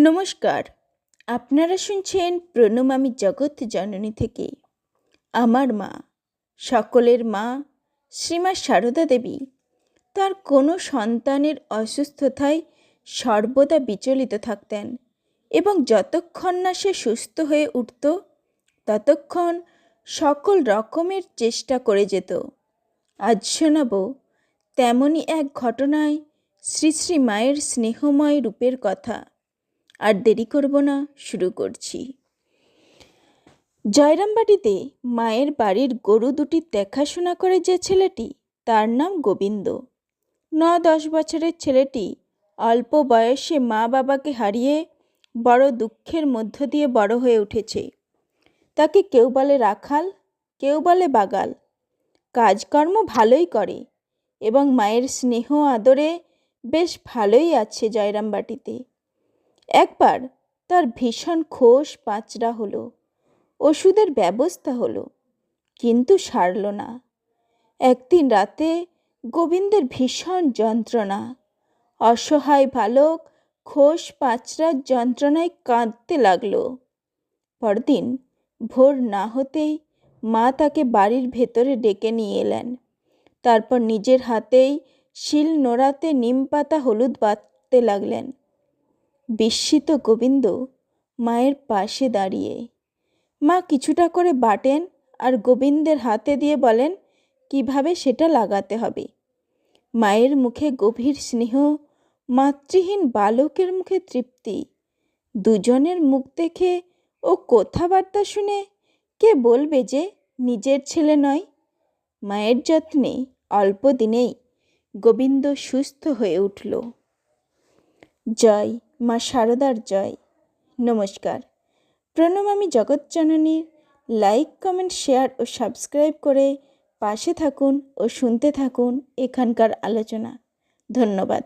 নমস্কার, আপনারা শুনছেন প্রণমামী জগৎ জননী থেকে। আমার মা, সকলের মা শ্রীমা সারদা দেবী তার কোনো সন্তানের অসুস্থতায় সর্বদা বিচলিত থাকতেন এবং যতক্ষণ না সে সুস্থ হয়ে উঠত ততক্ষণ সকল রকমের চেষ্টা করে যেত। আজ শোনাব তেমনই এক ঘটনায় শ্রী শ্রী মায়ের স্নেহময় রূপের কথা। আর দেরি করব না, শুরু করছি। জয়রামবাটিতে মায়ের বাড়ির গরু দুটির দেখাশোনা করে যে ছেলেটি, তার নাম গোবিন্দ। 9-10 বছরের ছেলেটি অল্প বয়সে মা বাবাকে হারিয়ে বড় দুঃখের মধ্য দিয়ে বড় হয়ে উঠেছে। তাকে কেউ বলে রাখাল, কেউ বলে বাগাল। কাজকর্ম ভালোই করে এবং মায়ের স্নেহ আদরে বেশ ভালোই আছে জয়রামবাটিতে। একবার তার ভীষণ খোশ পাঁচড়া হলো, ওষুধের ব্যবস্থা হলো, কিন্তু সারল না। একদিন রাতে গোবিন্দের ভীষণ যন্ত্রণা। অসহায় বালক খোশ পাঁচড়ার যন্ত্রণায় কাঁদতে লাগলো। পরদিন ভোর না হতেই মা তাকে বাড়ির ভেতরে ডেকে নিয়ে এলেন। তারপর নিজের হাতেই শিল নোড়াতে নিম পাতা হলুদ বাটতে লাগলেন। বিস্মিত গোবিন্দ মায়ের পাশে দাঁড়িয়ে। মা কিছুটা করে বাটেন আর গোবিন্দের হাতে দিয়ে বলেন কিভাবে সেটা লাগাতে হবে। মায়ের মুখে গভীর স্নেহ, মাতৃহীন বালকের মুখে তৃপ্তি। দুজনের মুখ দেখে ও কথাবার্তা শুনে কে বলবে যে নিজের ছেলে নয়? মায়ের যত্নে অল্প দিনেই গোবিন্দ সুস্থ হয়ে উঠল। জয় মা সারদার জয়। নমস্কার। প্রণমামী জগৎজননীর লাইক, কমেন্ট, শেয়ার ও সাবস্ক্রাইব করে পাশে থাকুন ও শুনতে থাকুন এখানকার আলোচনা। ধন্যবাদ।